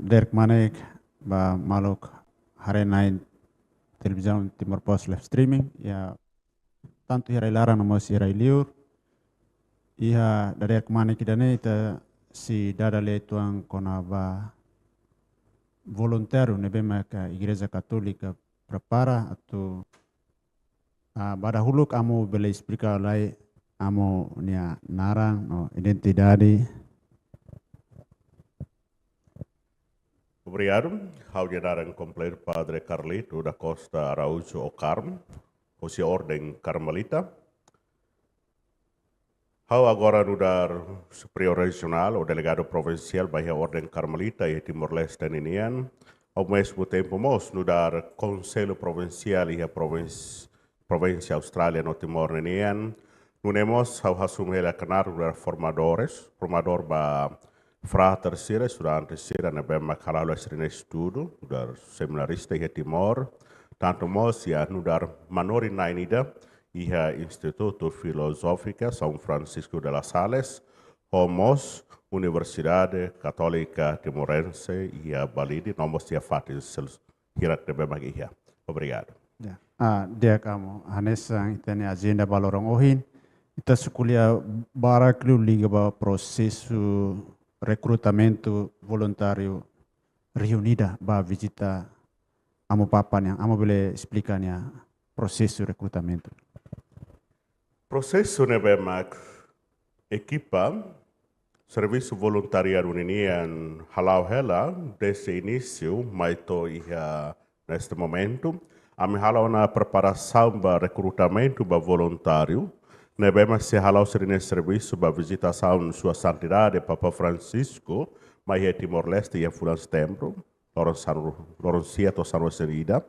Derek Manek ba Maluk Hari Nain televisão Timor Post live streaming ya tanto hirai larang namos hirai liur iha Derek Manek idane ita si dada le tuang konava voluntário nebema ka Igreja Católica prepara atau pada huluk amo bele explicar lai amo nia narang no identidade. Obrigado. Ao dar em completo Padre Carlito da Costa Araújo Ocarmo, José Ordem Carmelita. Ao agora no dar superior regional ou delegado provincial Bahia Ordem Carmelita e Timor-Leste Ninian, ao mesmo tempo no dar Conselho Provincial e a Província Austrália no Timor Ninian, nunemos ao assumir a canar formador ba frater sira estudante sira na bem makalalo sira estudo dar seminarista e Timor tanto mos ya no dar manori nainida e a Instituto Filosófica São Francisco de las Sales homos Universidade Católica Timorense e a Balidi nomos ya fatis hirat de bem magia. Obrigado. Dia kamu hanesang itani agenda balorong ohin ita sukulia baraklu liga ba processo recrutamento voluntário reunida ba visita amo papan yang amo boleh explicarnya processo recrutamento. Processo nebemak equipa serviço voluntariado unian halau hela desde início maito ia neste momento ami halau na preparação ba recrutamento ba voluntário nebema se halau serine serviço ba visitação sua santidade Papa Francisco mas é Timor-Leste e fulan setembro Lorencia to San Roserida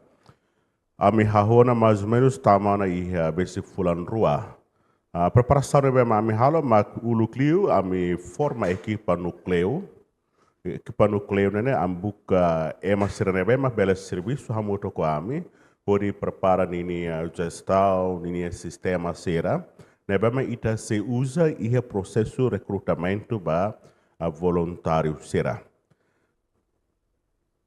ami hahona mais ou menos tamana e besi fulan rua a preparação nebema ami halau mak uluclio ami forma equipa nucleo nene ambuka ema serene bema bela serviço hamuto ko ami pode prepara nini gestão nini sistema sera nebema ita se usa e o processo de recrutamento ba a voluntário será.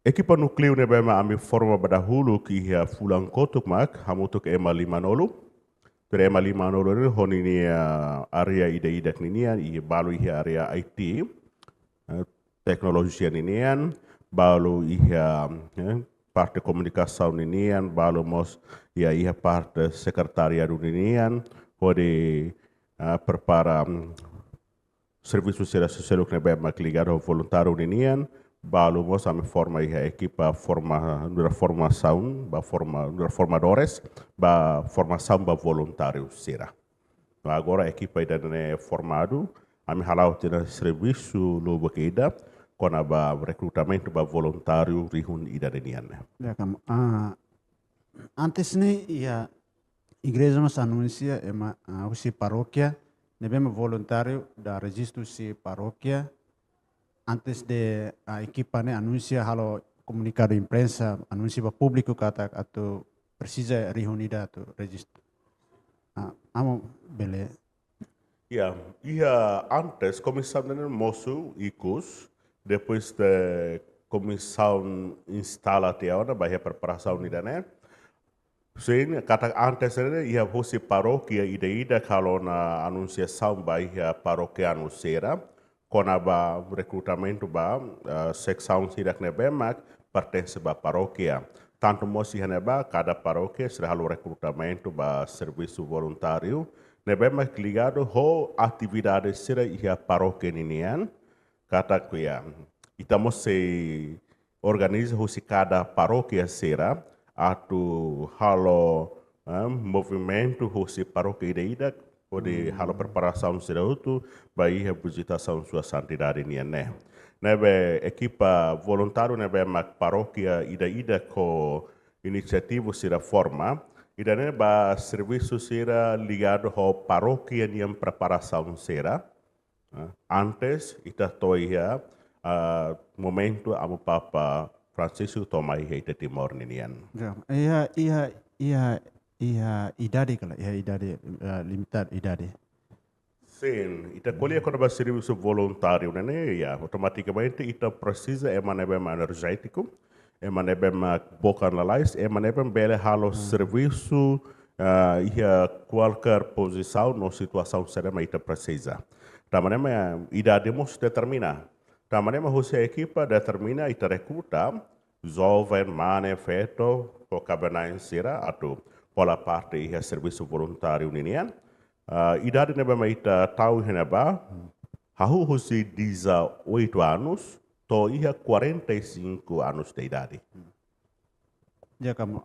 Equipa nucleo nebema ami forma badahulu que a fulan kotuk mak hamutuk ema limanolo. Tere ema limanolo ni honini area ida ninian e balu i area IT tecnologia ninian balu i parte comunicação ninian balu mos ia parte secretariado ninian pode prepara serviço social que é mais ligado ao voluntário união, balu mos a forma a equipa formação, formadores, ba formação ba voluntário será. Agora a equipa ainda não é formado, a me halau ter serviço no baqueida, com a recrutamento ba voluntário rihun ida denian. Ya kamu antes ni ya igreja mas anuncia ema usi paróquia nebema voluntário da registro si paróquia antes de a equipa ne anuncia halo comunicado imprensa anuncia para público kata atau precisa reunida atau registro amo bele antes comissão de moço icus depois de comissão instalativa ba preparação nida né. Sim, kata antes ia fosse paróquia ida kalau na anunciação baia paróquia anunciara, quando ba recrutamento ba secção sidak nebemak pertence ba paróquia. Tanto mosi haneba cada paróquia será o recrutamento ba serviço voluntário, nebemak ligado ho atividade será ia paróquia ninian, kata kuya. Itamos se organiza hoje cada paróquia será atu halo movimento hoje paróquia ida pode halo preparação serautu bai a visitação sua santidade niane nebe equipa voluntário nebe mak paróquia ida ko iniciativa sira forma ida neba serviço sira ligado ao paróquia niam preparação sira antes ita toia momento amo papa Francisco tomai heite Timor ninian. Ia idade kala, ia idade limitar idade. Sim, ita colhe quando vai serviço voluntário, né? Ya, automaticamente ita precisa emanebem energético, emanebem bocanalais, emanebem bele halo serviço, ia qualquer posição, no situação serena ita precisa. Tamanema idade mos determina. Tamanema você equipa determina ita recruta, jovem, mane, feto, o cabenain sira, atau pola parte ia serviço voluntário ninian. Idade neba maita tahu heneba, hahu husi 18 anos, to ia 45 anos de idade. Ya kamu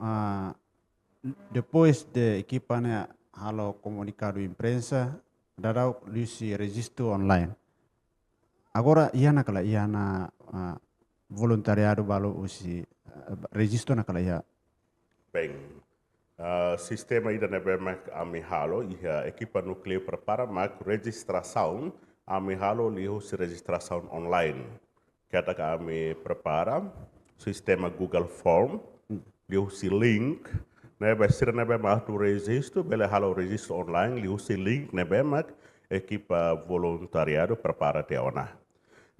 depois de equipa né halo comunicado imprensa, darau lusi registro online. Agora ia nakala ia na voluntariado balo usi registro nakala ia. Bem, sistema ida neba mak amihalo, ia equipa nucleo prepara mak registração, amihalo lihu si registração online. Kata kami prepara, sistema Google Form, lihu si link, nebe sira nebe mak tu registro, bele halo registro online, lihu si link nebe mak equipa voluntariado prepara te ona.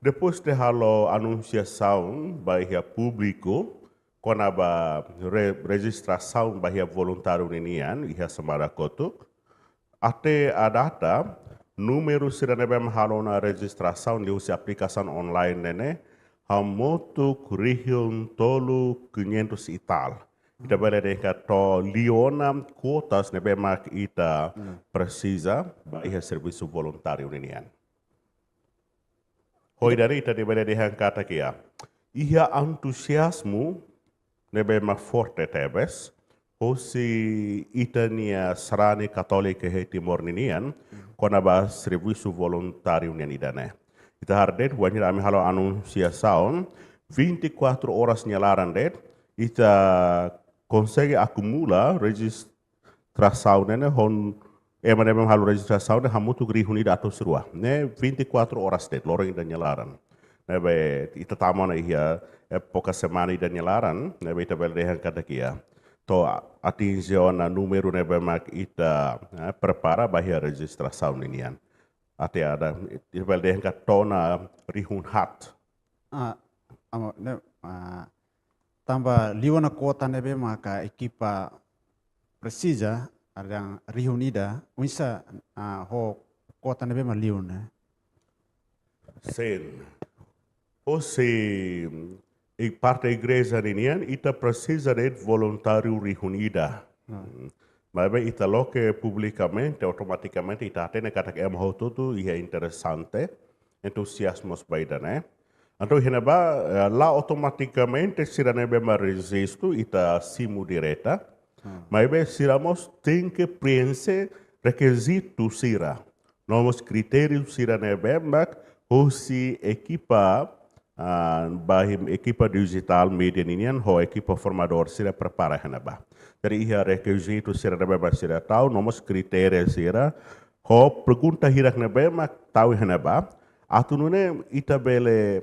Depois de halo anunciação bahia público, quando a registração bahia voluntário ninian, ia semara kotuk, até a data, número sira nebe halo na registração lihu si aplicação online nene, hamotuk rihiun tolu 500 e tal. Ita boleh dekat to liona kuotas nebe mak ita precisa bahia serviço voluntário ninian. Hoi dari ita boleh dehan kata kia. Ia entusiasmo nebe mak forte tebes. Hosi ita nia serani katolika he timor ninian. Kona ba serviço voluntário ninian. Ita hardet wajir ami halo anunciação 24 horas nyalaran det. Ita consegue acumular registração né hon emanebem halo registração né hamutu gri hunida atau serua né 24 horas det lorong ida nyalaran né be ita tamana ia pouca semana ida nyalaran né be ita bel dehan kata kia to atinziona número né be mak ita prepara bahia registração ninian até ada ita bel dehan kata tona rihun hat tambah liwana kota nebe maka equipa precisa yang reunida unsa ho kota nebe ma liuna. Sim. Você e parte da igreja ninian ita precisa de voluntário reunida. Mas bem ita loke publicamente automaticamente ita atene kata que emo tudo e é interessante entusiasmos baida né. Então, lá automaticamente, se não é mais registro, está simu direta. Mas, se nós tem que preencher requisitos, novos critérios, se não é mais, ou se equipa, equipa digital, media, ou equipa formador, se prepara, Jadi, ia requisitos, se não é mais, se tahu, novos critérios, ou pergunta, hirak, mas tahu, Atunune ita bele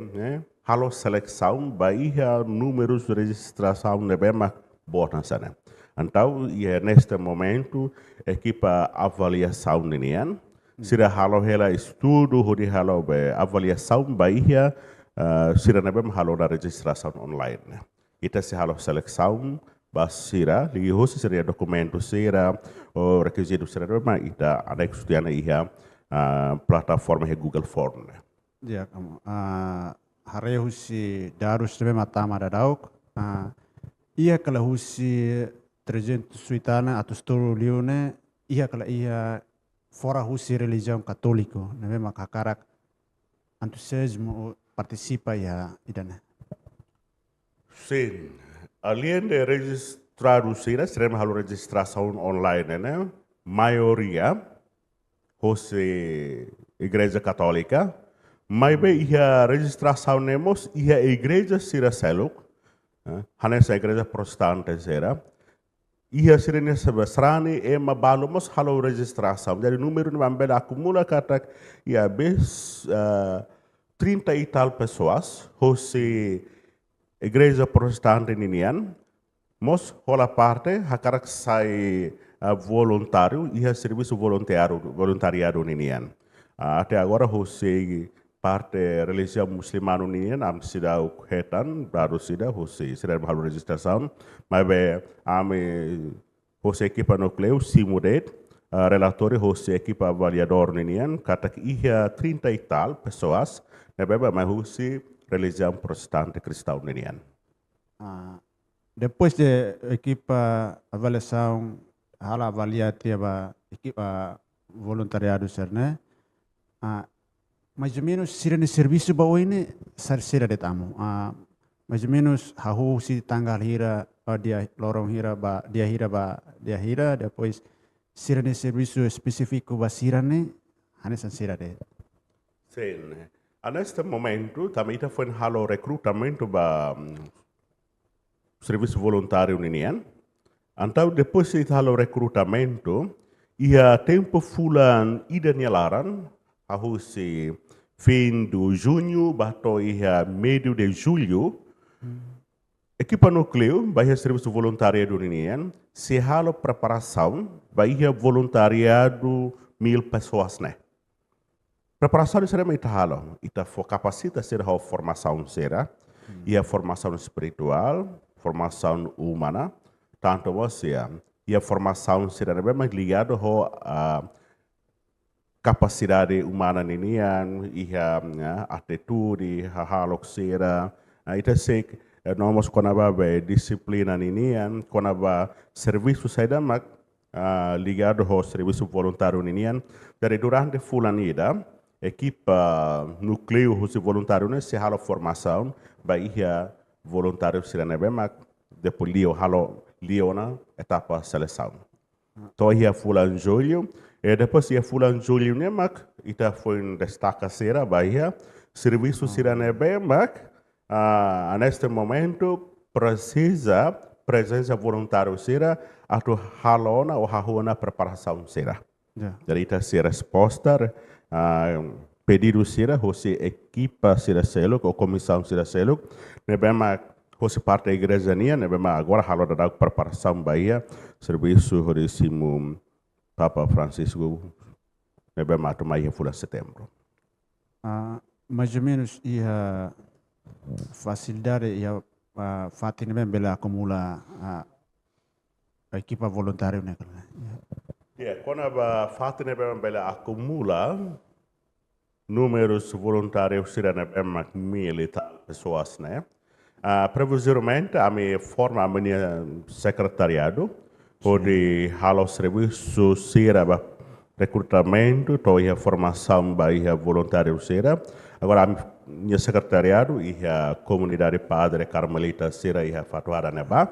halo seleção bahia números de registração nebema botan sana. Então, neste momento, equipa avaliação ninian, sira halo hela estudo, hodi halo avaliação bahia, sira nebema halo na registração online. Ita se halo seleção, basira, li hosi sira documento sira, o requisito sira nebema ita anexo tiana ia plataforma de Google Form. Ya kamu hare husi darus nebe matama dadauk ia kala husi 300 suitana atau stolu liune ia kala ia fora husi religião católico nebe makakarak entusiasmo participa ya idana. Sim, além de registrar o sira, seremos a registração online, né? Maioria José Igreja Católica, mas bem a registração nemos a Igreja Sira Seluk, hanessa Igreja Protestante sera, ia sira nessa besrani mabalomos halo registração, jadi número não ambela acumula kata ia bes 30 e tal pessoas, José Igreja Protestante ninian, mos rola parte hakarak sai voluntário e serviço voluntariado ninian. Até agora, você parte religião muçulmana união, am sida o retan, baru sida, você sida bahal registração, mas você equipa nucleu, simuret, relatório você equipa avaliador união, kata que ia 30 e tal pessoas, mas você religião protestante cristã união. Depois de equipa avaliação, hala avaliativa equipa voluntariado né? Mais ou menos sirene serviço bawa ini sira de tamu. Mais ou menos hahu si tanggal hira dia lorong hira dia hira depois sirene serviço específico ba sirane hanesan sira de. Sim. Neste momento também foi halo recrutamento ba serviço voluntário união. Então depois de halo recrutamento ia tempo fulan ida nyalaran hahu si fim de junho bato ia meio de julho equipa nucleo bahia serviço voluntariado união se halo preparação bahia voluntariado 1000 pessoas né. Preparação será muito halo ita capacita ser a formação será e a formação espiritual, formação humana, tanto você e a formação será bem ligado à capacidade humana ninian e a atitude, a halok será, ita sei nós quando a disciplina ninian, quando a serviço saída mak ligado ao serviço voluntário ninian, dari durante fulanida equipa nucleo do voluntário né se halo formação bahia voluntário será bem mak depois liona etapa seleção. Então ia fulan julho e depois ia fulan julho né mak ita foi destaca será bahia serviço será bem mak neste momento precisa presença voluntária será atau halona ou hahuna preparação será. Jadi ita se resposta pedido será você equipa será seluk ou comissão será seluk né bem mak você parte da igreja nia, né? Agora halo da preparação Bahia, serviço recimo Papa Francisco, né? Mato mais em setembro. Mais ou menos ia facilidade ia fatin bem bela acumula a equipa voluntária né? Quando a fatin bem bela acumula números voluntários será bem 1000 e tal pessoas, né? Previsoriamente, a minha forma a minha secretariado, onde halo serviço será recrutamento, toda a formação bahia voluntário será. Agora, a minha secretariado e a comunidade padre carmelita será e a fatuada neba.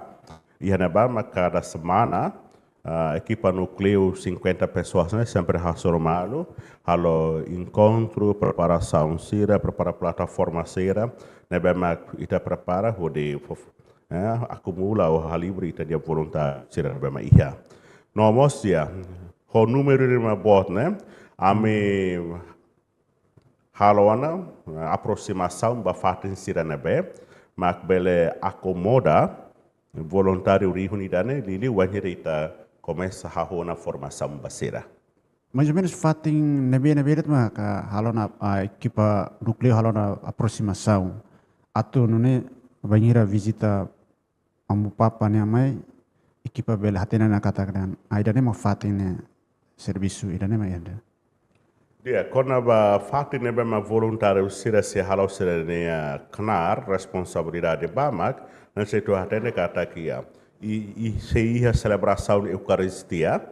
E a neba, cada semana, a equipa nucleo 50 pessoas, né? Sempre racionado, halo encontro, preparação será, prepara plataforma será. Nebe mak ita prepara hode acumula o halibri ita dia voluntário será nebe mak ia. Nomos ya ho número de uma bot né ame haloana aproximação ba fatin será nebe mak bele acomoda voluntário reunidane lili wanhire ita começa a hona formação basera. Mais ou menos fatin nebe itu mah halona equipa nucleo halona aproximação atau nune banhira visita amu papa ne amai equipa bela hatena na katakan aida ne mau fatin ne serviço ida ne mai anda. Dia quando a fatin ne bema voluntário sira se halo sira ne knar responsabilidade bamak na situ hatena kata kia e se ia celebração eucaristia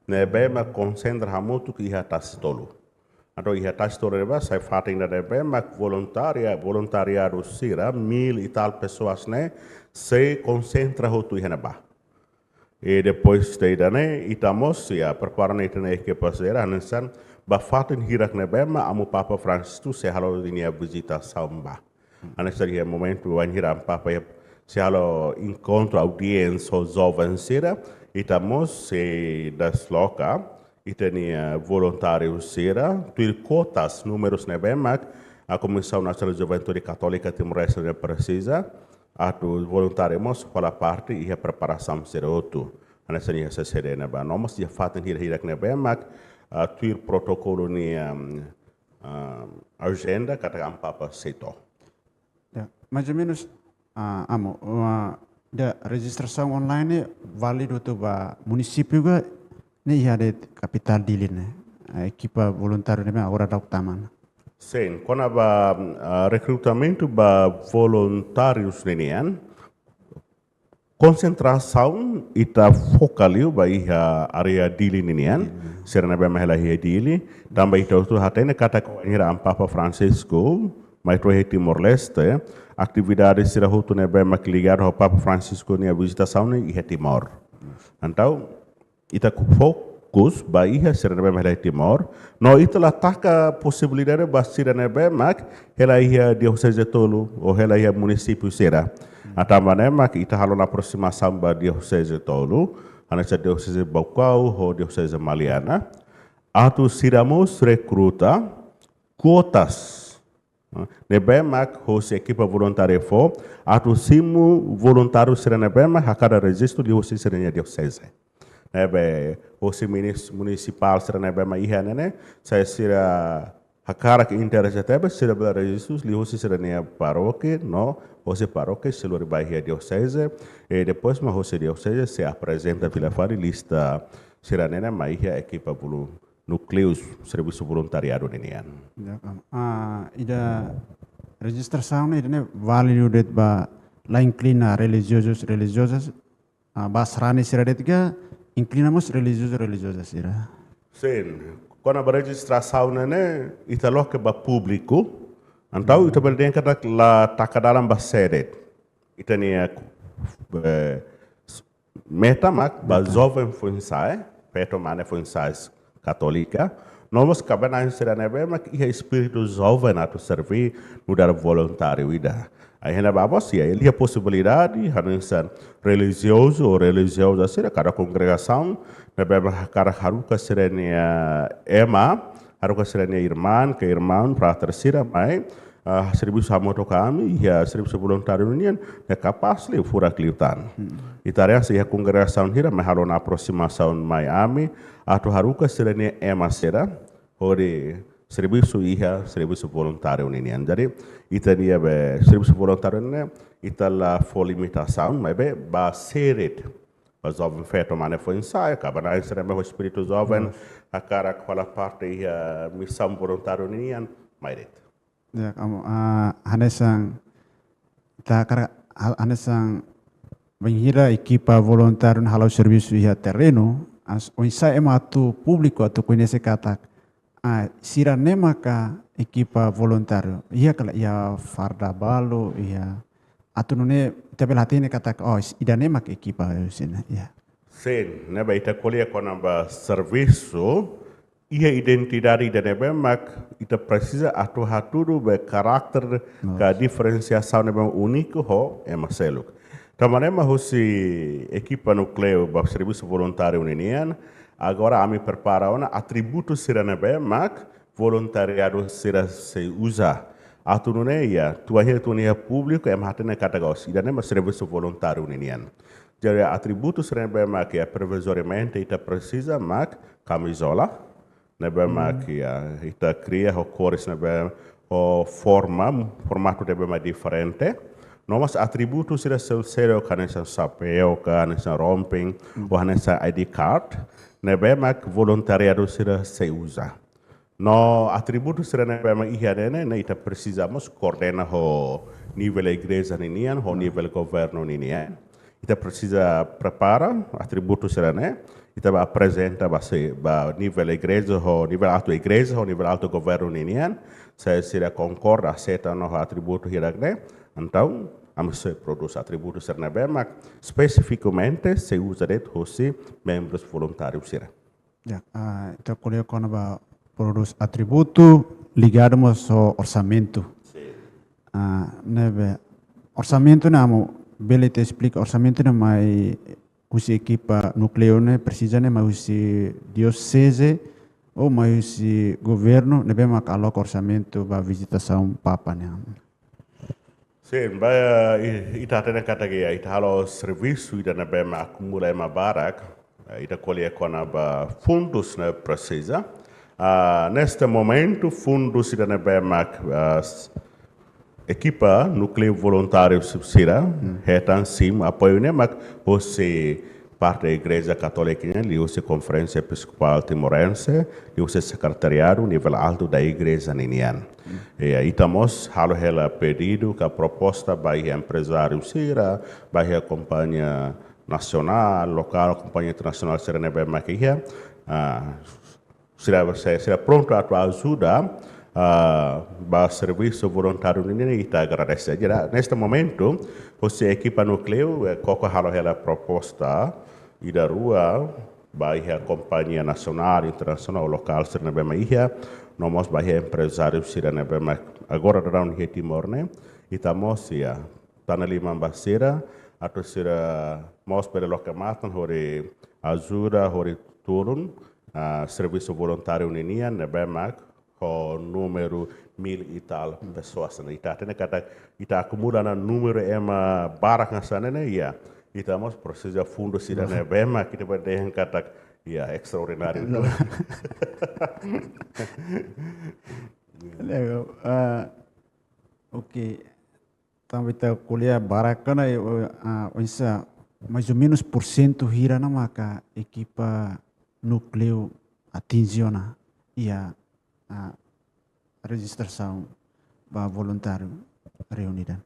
ne bema concentra muito que ia tastolo. Atau ia tastolo reba sai fatin da bema voluntariado sira 1000 e tal pessoas né se concentra hotu ia ba. E depois de dane itamos ya preparando itane que pasera nansan ba fatin hirak ne bema amu papa Francisco se halo dinia visita samba. Anestari momento wan hiram papa se halo encontro audiência jovem sira itamos se desloca itania voluntário sira tuir cotas números nebemak a Comissão Nacional de Juventude Católica Timor-Leste precisa atau voluntário mos pela parte e a preparação sira outro anestania se serena ba nomos dia fatin hirak nebemak tuir protocolo ni agenda kata ampapa seto. Ya, mais ou menos, da registração online válido tu ba município ga ne ia de capital dili ne a equipa voluntário ne agora da taman. Sim, quando ba recrutamento ba voluntários nenian, concentração ita focaliu ba iha area dili nenian, serena ba mahela iha dili, tambah ita tu hatene kata ko ira ampapa Francisco, mas tu Timor Leste, atividades será hutu ne ba mak ligado ao Papa Francisco ne a visitação ne iha Timor. Então, ita fokus ba iha serena ba mahela Timor, no ita la taka possibilidade ba serena ba mak hela iha diocese tolu ou hela iha município será. Atamane mak ita halon aproximação ba diocese tolu, anessa diocese Baucau ou diocese Maliana, atu siramos recruta quotas. Nebemak hosi equipa voluntária fo, atu simu voluntário será nebemak a cada registro de hosi será diocese. Nebe hosi municipal será nebemak iha nene, saya será a cara que interessa tebe será bela registros li hosi será nia paróquia, no hosi paróquia seluruh bairro diocese, e depois ma hosi diocese se apresenta pela fari lista será nene ma iha equipa núcleos serviço voluntariado nenian. Ida registração ne válido det ba la inclina religiosas basrani sira det ga inclinamos religiosas sira. Sim, quando a registração né ita loke ba público, então ita berdeng kata la takadalam ba sedet. Ita nia meta mak ba jovem funsai, peto mane funsai católica, nós acabamos de ser mas que é espírito jovem a servir no dar voluntário ida. Aí na babos ele a possibilidade hanensan religioso ou religiosa ser cada congregação na beba cada haruka serenia haruka serenia irmã que irmão para terceira mai serviço amoto kami ya serviço voluntário unian é capaz de fura cliutan. E tarefa se a congregação hira mas halon aproximação mai ami atau haruka serenia sera ori serviço serviço voluntário ninian. Jadi ita dia be serviço voluntário ne ita la for limitação mas be ba seret ba jovem feto mane foi ensaio cabana serena o espírito jovem a cara qual parte ia missão voluntário ninian mais Ya kamu hanesang menghira equipa voluntário no halau serviço ia terreno o ensaio atu público atu conhece kata sira nemaka equipa voluntário ia kala ia farda balo ia atu nune tabel hatine kata ida nemak equipa sina ya sim ne ba ita kolia konamba serviço ia identidade da nebemak ita precisa atu haturu be karakter ka diferenciação nebem único ho emaseluk. Tamanema hosi equipa nucleo ba serviço voluntário nenian agora ami prepara una atributo sira nebemak voluntariado sira se usa. Atu nuneia tua tunia público hatene kategori ida nema serviço voluntário nenian. Jadi atributo sira nebemak é provisoriamente ita precisa mak camisola nebe makia ita cria o cores nebe o formato debe mais diferente novos atributos será seu canessa sapeu canessa romping ou canessa ID card nebe mak voluntariado será se usa no atributos será nebe mak iadene ne ita precisamos coordena o nível igreja ninian o nível governo ninian ita precisa prepara atributos será né ita apresenta ba nível igreja ou nível alto governo ninian se será concorda aceita no atributo hierarquia então vamos produzir atributos será bem especificamente se usa de hoje membros voluntários será ya então quando ba produz atributo ligamos ao orçamento nebe orçamento namo bele te explica orçamento na mai usi equipa nucleo ne precisa ne mai usi diocese ou mai usi governo ne bem aloca orçamento ba visitação papa ne. Sim, ita tena categoria ita halo serviço ita na bem acumula ma barak ita colhe com ba fundos ne precisa Neste momento, fundo Cidadania Bemak, equipa núcleo voluntário subsira, retan sim, apoio nemak, você parte da Igreja Católica, ali você Conferência Episcopal Timorense, e você secretariado nível alto da Igreja Ninian. E aí estamos, halo ela pedido que a proposta vai empresário sira, vai a companhia nacional, local, companhia internacional será nebe maquia, será pronto a tua ajuda para serviço voluntário e está agradece. Neste momento, você equipa núcleo, qual halo ela proposta e da rua, vai a companhia nacional, internacional, local será nebe maquia, nós vai a empresário será nebe agora da Rio Timor, né? E estamos já, tá na lima basira, a terceira mos pela locamatan, hore ajuda, hore turun, serviço voluntário ninian, nebemak, o número 1000 e tal pessoas, né? Ita tene kata ita acumulando número ema barak nasana né? Ya, estamos precisa fundo sida nebemak, kita berdehen kata ya extraordinário. Legal. Ok. Então, kita kuliah barakan isa mais ou menos por cento hira na maka equipa núcleo atingiona e a registração para voluntário reunida.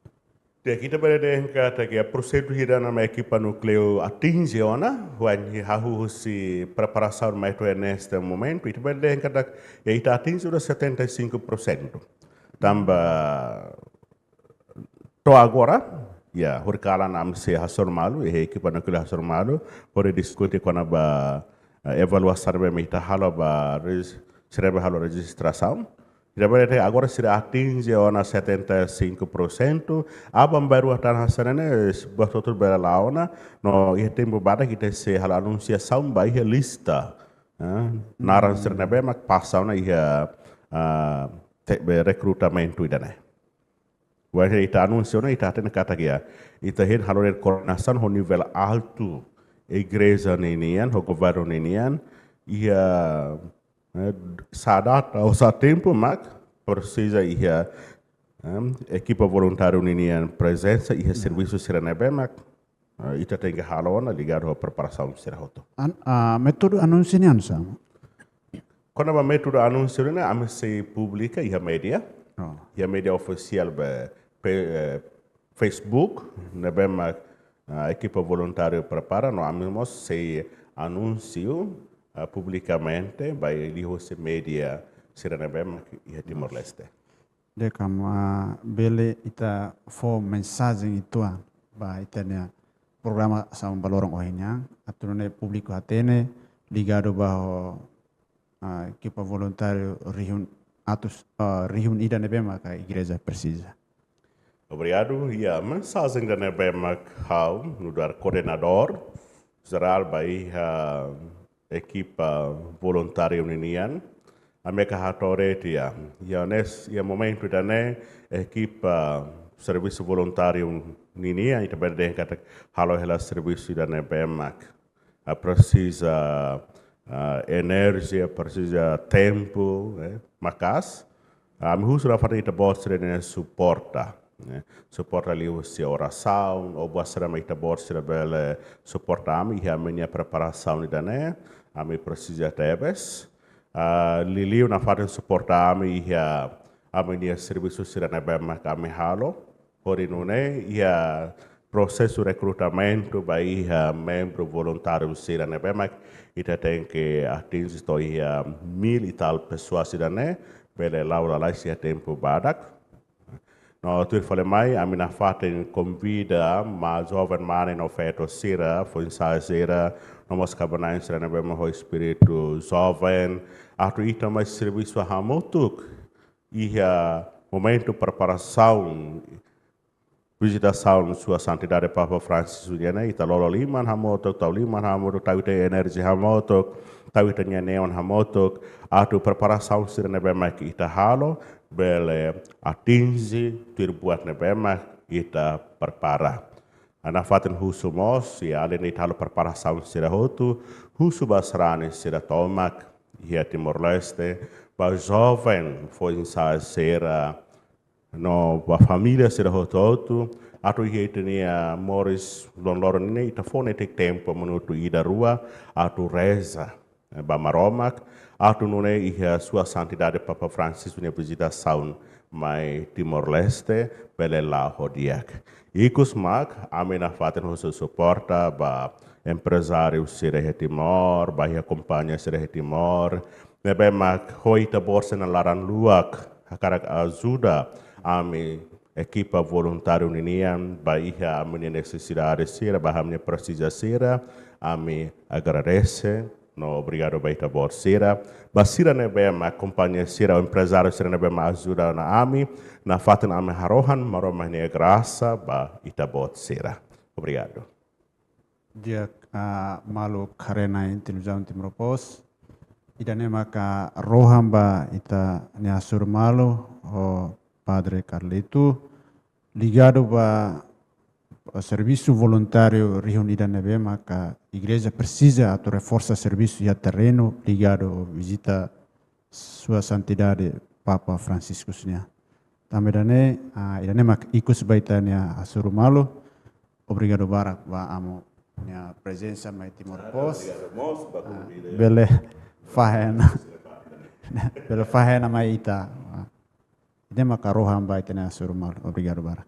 Kita berdehen kata que a processo hira na equipa núcleo atingiona, when hahu si preparação mais neste momento, kita berdehen kata que ita atinge 75%. Tamba to agora, ya, horkala nam se hasor malu, equipa núcleo hasor malu, pode discutir com a evaluação bem mita halo ba serve halo registração. Agora será atinge ona 75%, abam baru atan hasanane betul berlauna no ia tempo bada kita se hal anunciação by lista naran serna be mak passauna ia recrutamento idane wah ita anunciona ita ten kata kia ita hen halor coordenação ho nível alto igreja ninian ho governo ninian ia sadat ao sa tempo mak precisa ia equipa voluntária ninian presença ia serviço serana be mak ita tem que halona ligado à preparação será hoto Método anúncio ni ansa. quando a método anúncio né a se publica ia media oficial Facebook na be mak equipa voluntária prepara no amemos se anúncio publicamente by lihose media serana bem e Timor Leste. De kama bele ita for mensagem itu ba itania programa sa balorong ohinya aturune público atene ligado bajo equipa voluntário reunida nebema ka igreja precisa. Obrigado. E a mensagem da nebema how no dar coordenador geral by equipa voluntária uninian a meca hatoretia e momento da né equipa serviço voluntário uninian ita berdehen kata halo hela serviço da né bemak a precisa energia precisa tempo macas a me husra fata ita borsre né suporta suporta ali a oração ou boa será ita borsre bele suporta a minha preparação da né a me precisa tebes liliu na fatan suporta a minha serviço será bem kami halo horinune ia processo recrutamento vai membro voluntário será bem ita tem que atingir 1000 e tal pessoas será né bele laura lá se tempo badak no tu falei mai a minha fatan convida mas jovem mane no feto sira foi ensaiar nós cabanais será bem o espírito jovem atu ita mais serviço a motuk ia momento preparação visitação sua santidade Papa Francis Juliana ita lolo liman hamotok tau liman hamotok tau ita energi hamotok tau ita neon hamotok atu preparação será bem mais ita halo bele atinge terbuat nebema ita prepara ana faten husu mos e além de tal preparação será outro husu basrane será tomak ia Timor-Leste, ba jovem foi ensaiar no a família será rototo, atu ia tenia Morris don lorone ita fone tek tempo minuto ida rua, atu reza ba maromak, atu nune ia sua santidade Papa Francis punya visitação mai Timor-Leste pele la hodiak. Ikus mak amena faten hoso suporta ba empresário Sireh Timor, ba ia companhia Sireh Timor, nebe mak hoita borsa na laran luak, hakarak ajuda ame equipa voluntário ninian, ba ia ame necessidade sira, ba ame precisa sira, ame agradece, no obrigado baita bor sira, ba sira nebe mak companhia sira, o empresário sira nebe mak ajuda na ame, na faten ame harohan, maromah ne graça, ba ita bot sira. Obrigado. Dia malu karena intiluzam timropos. Ida nema ka rohamba ita ne asur malu o Padre Carlito ligado ba serviço voluntário reunido na Bema, que a igreja precisa de reforçar serviço e terreno ligado à visita sua santidade Papa Francisco Sunya. Também dane irane mak ikus baitania asur malu. Obrigado barak ba amo minha presença mai Timor Pos. Bele fahena. Bele fahena mai ita. Ide makarohan baitania asur malu. Obrigado barak.